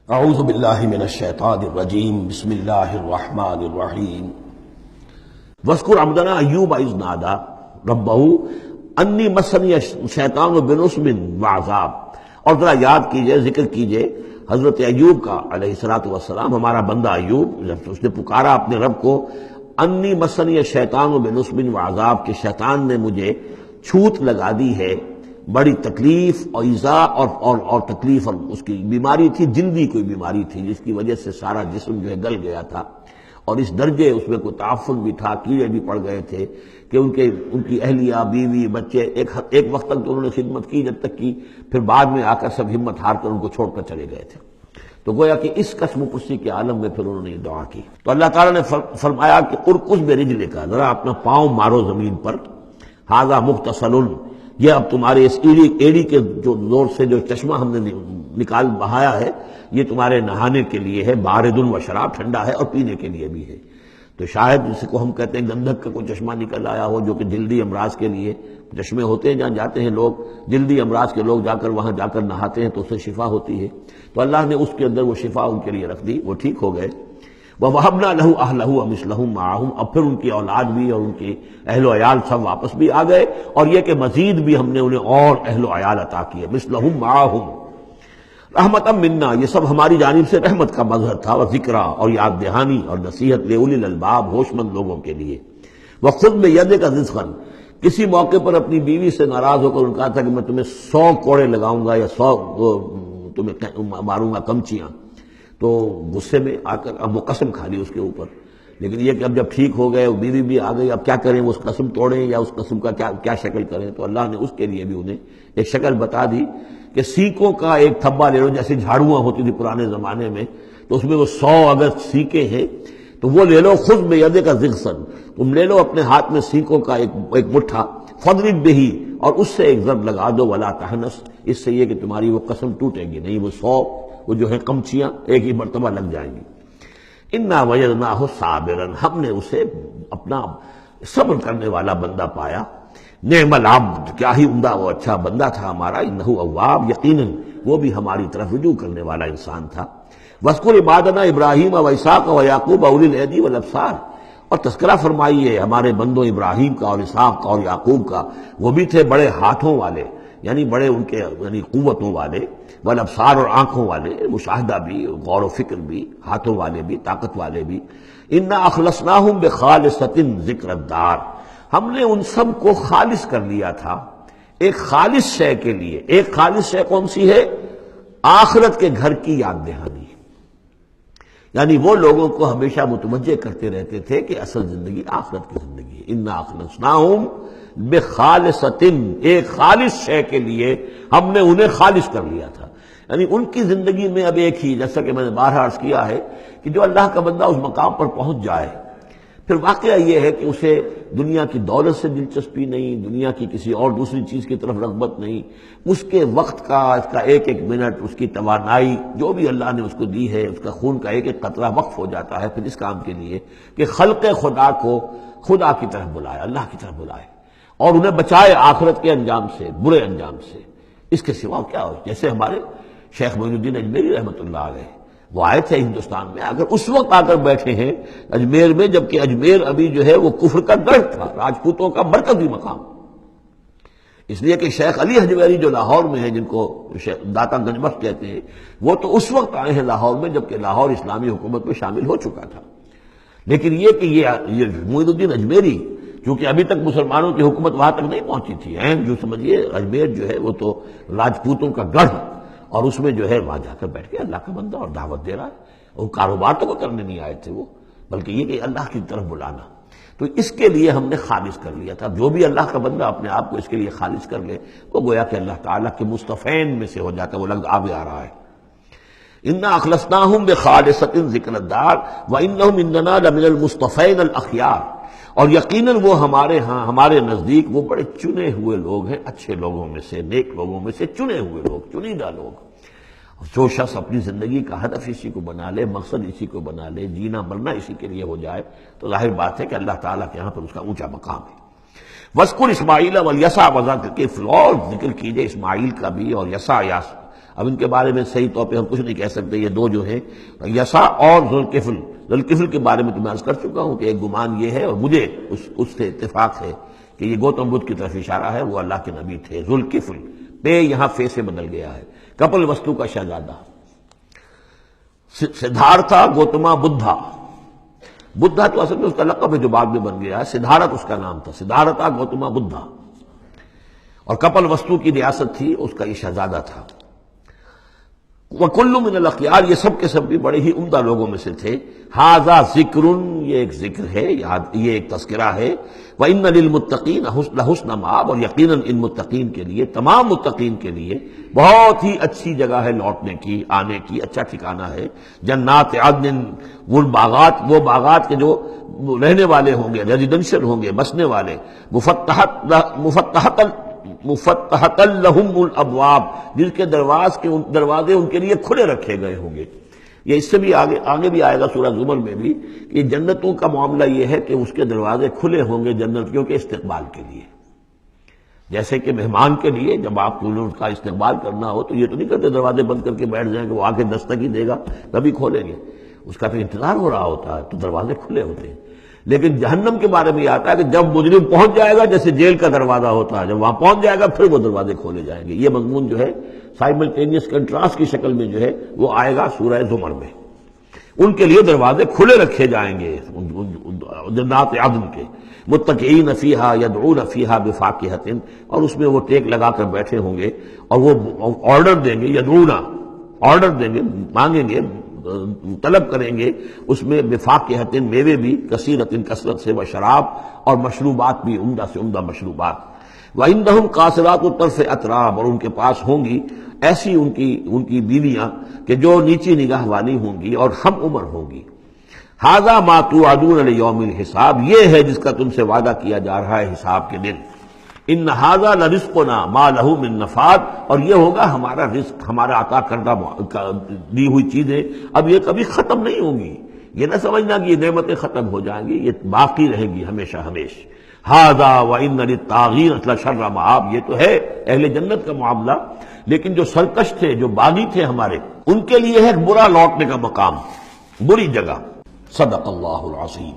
اعوذ باللہ من الشیطان الرجیم بسم اللہ الرحمن الرحیم واذکر عبدنا ایوب اذ نادی ربہ انی مسنی الشیطان بنصب وعذاب۔ اور ذرا یاد کیجئے، ذکر کیجئے حضرت ایوب کا علیہ الصلوۃ والسلام، ہمارا بندہ ایوب، جب اس نے پکارا اپنے رب کو، انی مسنی الشیطان بنصب وعذاب، کہ شیطان نے مجھے چھوت لگا دی ہے، بڑی تکلیف اور ایذا اور تکلیف، اور اس کی بیماری تھی، جلدی کوئی بیماری تھی جس کی وجہ سے سارا جسم جو ہے گل گیا تھا، اور اس درجے اس میں کوئی تعفن بھی تھا، کیڑے بھی پڑ گئے تھے کہ ان کی اہلیہ، بیوی، بچے ایک وقت تک تو انہوں نے خدمت کی، جب تک کی پھر بعد میں آ کر سب ہمت ہار کر ان کو چھوڑ کر چلے گئے تھے۔ تو گویا کہ اس قسم پرسی کے عالم میں پھر انہوں نے یہ دعا کی، تو اللہ تعالیٰ نے فرمایا کہ ارکض برجلک، ذرا اپنا پاؤں مارو زمین پر، ھذا مغتسل، یہ اب تمہارے اس ایڑی کے جو زور سے جو چشمہ ہم نے نکال بہایا ہے، یہ تمہارے نہانے کے لیے ہے، بارد و شراب، ٹھنڈا ہے، اور پینے کے لیے بھی ہے۔ تو شاید جس کو ہم کہتے ہیں گندھک کا کوئی چشمہ نکل آیا ہو، جو کہ جلدی امراض کے لیے چشمے ہوتے ہیں، جہاں جاتے ہیں لوگ جلدی امراض کے لوگ، وہاں جا کر نہاتے ہیں تو اس سے شفا ہوتی ہے، تو اللہ نے اس کے اندر وہ شفا ان کے لیے رکھ دی، وہ ٹھیک ہو گئے۔ وَوَهَبْنَا لَهُ أَهْلَهُ وَمِثْلَهُم مَّعَهُمْ، اب پھر ان کی اولاد بھی اور ان کے اہل و عیال سب واپس بھی آ گئے، اور یہ کہ مزید بھی ہم نے انہیں اور اہل و عیال عطا کیے، مِثْلَهُم مَّعَهُمْ رحمتًا منا، یہ سب ہماری جانب سے رحمت کا مظہر تھا، وذکریٰ، اور یاد دہانی اور نصیحت، لِأُولِي الْأَلْبَاب، ہوش مند لوگوں کے لیے۔ وَخُذْ بِيَدِكَ رِزْقًا، کسی موقع پر اپنی بیوی سے ناراض ہو کر ان کا تھا کہ میں تمہیں 100 کوڑے لگاؤں گا یا 100 تمہیں ماروں گا کمچیاں، تو غصے میں آ کر اب وہ قسم کھا لی اس کے اوپر، لیکن یہ کہ اب جب ٹھیک ہو گئے، بیوی بھی آ گئی، اب کیا کریں، وہ اس قسم توڑیں یا اس قسم کا کیا شکل کریں، تو اللہ نے اس کے لیے بھی انہیں ایک شکل بتا دی کہ سیکوں کا ایک تھبا لے لو، جیسے جھاڑوਆਂ ہوتی تھی پرانے زمانے میں، تو اس میں وہ 100 اگر سیکیں ہیں تو وہ لے لو، خذ بیدک ضغثا، تم لے لو اپنے ہاتھ میں سیکوں کا ایک مٹھا، فاضرب بہ، اور اس سے ایک ضرب لگا دو، ولا تحنث، اس سے یہ کہ تمہاری وہ قسم ٹوٹے گی نہیں، وہ 100 وہ جو ہے کمچیاں ایک ہی مرتبہ لگ جائیں گی۔ انا وجدناہ صابرا، ہم نے اسے اپنا صبر کرنے والا بندہ پایا، نعم العبد، کیا ہی عمدہ وہ اچھا بندہ تھا ہمارا، انہ اواب، یقیناً وہ بھی ہماری طرف رجوع کرنے والا انسان تھا۔ واذکر عبادنا ابراہیم واسحاق ویعقوب اولی الایدی والابصار، اور تذکرہ فرمائیے ہمارے بندوں ابراہیم کا اور اسحاق کا اور یعقوب کا، وہ بھی تھے بڑے ہاتھوں والے، یعنی بڑے ان کے قوتوں والے، والابصار، اور آنکھوں والے، مشاہدہ بھی، غور و فکر بھی، ہاتھوں والے بھی، طاقت والے بھی۔ انا اخلصناہم بخالصۃ ذکر الدار، ہم نے ان سب کو خالص کر لیا تھا ایک خالص شے کے لیے۔ ایک خالص شے کون سی ہے؟ آخرت کے گھر کی یاد دہانی، یعنی وہ لوگوں کو ہمیشہ متوجہ کرتے رہتے تھے کہ اصل زندگی آخرت کی زندگی ہے۔ انا اخلصناہم بخالصۃ، ایک خالص شے کے لیے ہم نے انہیں خالص کر لیا تھا، یعنی ان کی زندگی میں اب ایک ہی، جیسا کہ میں نے بارہا عرض کیا ہے کہ جو اللہ کا بندہ اس مقام پر پہنچ جائے، پھر واقعہ یہ ہے کہ اسے دنیا کی دولت سے دلچسپی نہیں، دنیا کی کسی اور دوسری چیز کی طرف رغبت نہیں، اس کے وقت کا، اس کا ایک ایک منٹ، اس کی توانائی جو بھی اللہ نے اس کو دی ہے، اس کا خون کا ایک ایک قطرہ وقف ہو جاتا ہے پھر اس کام کے لیے کہ خلق خدا کو خدا کی طرف بلائے، اللہ کی طرف بلائے، اور انہیں بچائے آخرت کے انجام سے، برے انجام سے۔ اس کے سوا کیا ہو، جیسے ہمارے شیخ معین الدین اجمیری رحمۃ اللہ علیہ، وہ آئے تھے ہندوستان میں، اگر اس وقت آ کر بیٹھے ہیں اجمیر میں، جبکہ اجمیر ابھی جو ہے وہ کفر کا گڑھ تھا، راجپوتوں کا مرکزی مقام، اس لیے کہ شیخ علی حجویری جو لاہور میں ہیں، جن کو داتا گنج بخش کہتے ہیں، وہ تو اس وقت آئے ہیں لاہور میں جبکہ لاہور اسلامی حکومت میں شامل ہو چکا تھا، لیکن یہ کہ یہ معین الدین اجمیری، کیونکہ ابھی تک مسلمانوں کی حکومت وہاں تک نہیں پہنچی تھی، جو سمجھیے اجمیر جو ہے وہ تو راجپوتوں کا گڑھ، اور اس میں جو ہے وہاں جا کر بیٹھ کے اللہ کا بندہ اور دعوت دے رہا ہے، وہ کاروبار تو وہ کرنے نہیں آئے تھے وہ، بلکہ یہ کہ اللہ کی طرف بلانا، تو اس کے لیے ہم نے خالص کر لیا تھا۔ جو بھی اللہ کا بندہ اپنے آپ کو اس کے لیے خالص کر لے، وہ گویا کہ اللہ تعالیٰ کے مصطفین میں سے ہو جاتا ہے، وہ لفظ آگے آ رہا ہے، انا اخلصناہم بخالصۃ ذکر الدار وانہم عندنا لمن المصطفین الاخیار، اور یقیناً وہ ہمارے ہاں، ہمارے نزدیک وہ بڑے چنے ہوئے لوگ ہیں، اچھے لوگوں میں سے، نیک لوگوں میں سے چنے ہوئے لوگ، چنیدہ لوگ۔ جو شخص اپنی زندگی کا ہدف اسی کو بنا لے، مقصد اسی کو بنا لے، جینا مرنا اسی کے لیے ہو جائے، تو ظاہر بات ہے کہ اللہ تعالیٰ کے یہاں پر اس کا اونچا مقام ہے۔ وَاذْكُرْ اسماعیل والیسع وذا الکفل، اور ذکر کیجئے اسماعیل کا بھی اور یسع اب ان کے بارے میں صحیح طور پہ ہم کچھ نہیں کہہ سکتے، یہ دو جو ہیں یسع اور ذوالکفل، ذوالکفل کے بارے میں تو میں عرض کر چکا ہوں کہ ایک گمان یہ ہے، اور مجھے اس سے اتفاق ہے کہ یہ گوتم بدھ کی طرف اشارہ ہے، وہ اللہ کے نبی تھے۔ ذوالکفل پہ یہاں فے سے بدل گیا ہے، کپل وستو کا شہزادہ۔ سدھارتھا گوتما بدھا، بدھا تو اصل میں اس کا لقب ہے جو بعد میں بن گیا ہے، سدھارتھ اس کا نام تھا، سدھارتھا گوتما بدھا، اور کپل وستو کی ریاست تھی، اس کا یہ شہزادہ تھا۔ وَكُلُّ مِنَ الْأَخْيَارِ، یہ سب کے سب بھی بڑے ہی عمدہ لوگوں میں سے تھے۔ ھَذَا ذِکْرٌ، یہ ایک ذکر ہے، یہ ایک تذکرہ ہے۔ وَإِنَّ لِلْمُتَّقِينَ حُسْنَ مآب، اور یقیناً ان متقین کے لیے، تمام متقین کے لیے بہت ہی اچھی جگہ ہے لوٹنے کی، آنے کی، اچھا ٹھکانہ ہے۔ جنات عدن، وہ باغات کے جو رہنے والے ہوں گے، ریزیڈنشل ہوں گے، بسنے والے، مفتحۃ لہم الابواب، جن کے دروازے ان کے لیے کھلے رکھے گئے ہوں گے۔ یہ اس سے بھی آگے بھی آئے گا سورہ زمر میں بھی کہ جنتوں کا معاملہ یہ ہے کہ اس کے دروازے کھلے ہوں گے جنتیوں کے استقبال کے لیے۔ جیسے کہ مہمان کے لیے جب آپ کو ان کا استقبال کرنا ہو تو یہ تو نہیں کرتے دروازے بند کر کے بیٹھ جائیں کہ وہ آ کے دستک ہی دے گا تبھی کھولیں گے، اس کا پھر انتظار ہو رہا ہوتا ہے، تو دروازے کھلے ہوتے ہیں۔ لیکن جہنم کے بارے میں یہ آتا ہے کہ جب مجرم پہنچ جائے گا، جیسے جیل کا دروازہ ہوتا ہے، جب وہاں پہنچ جائے گا پھر وہ دروازے کھولے جائیں گے۔ یہ مضمون جو ہے سائملٹینیس کنٹراسٹ کی شکل میں جو ہے وہ آئے گا سورہ زمر میں۔ ان کے لیے دروازے کھلے رکھے جائیں گے جنات عدن کے، متکئین فیہا یدعون فیہا بفاکہۃ، اور اس میں وہ ٹیک لگا کر بیٹھے ہوں گے اور وہ آرڈر دیں گے، یدعون آرڈر دیں گے، مانگیں گے، طلب کریں گے اس میں بفاکہۃ، میوے بھی، کثیرۃ کثرت سے، وشراب، اور مشروبات بھی، عمدہ سے عمدہ مشروبات۔ وعندہم قاصرات الطرف اتراب، اور ان کے پاس ہوں گی ایسی ان کی بیویاں کہ جو نیچی نگاہ والی ہوں گی اور ہم عمر ہوں گی۔ ھذا ما توعدون لیوم الحساب، یہ ہے جس کا تم سے وعدہ کیا جا رہا ہے حساب کے دن۔ ان ھذا لرزقنا ما لہ من نفاد، اور یہ ہوگا ہمارا رزق، ہمارا عطا کردہ دی ہوئی چیزیں اب یہ کبھی ختم نہیں ہوں گی۔ یہ نہ سمجھنا کہ یہ نعمتیں ختم ہو جائیں گی، یہ باقی رہیں گی ہمیشہ ہمیشہ۔ ھذا وان للطاغین لشر مآب، یہ تو ہے اہل جنت کا معاملہ، لیکن جو سرکش تھے، جو باغی تھے ہمارے، ان کے لیے ہے برا لوٹنے کا مقام، بری جگہ۔ صدق اللہ العظیم۔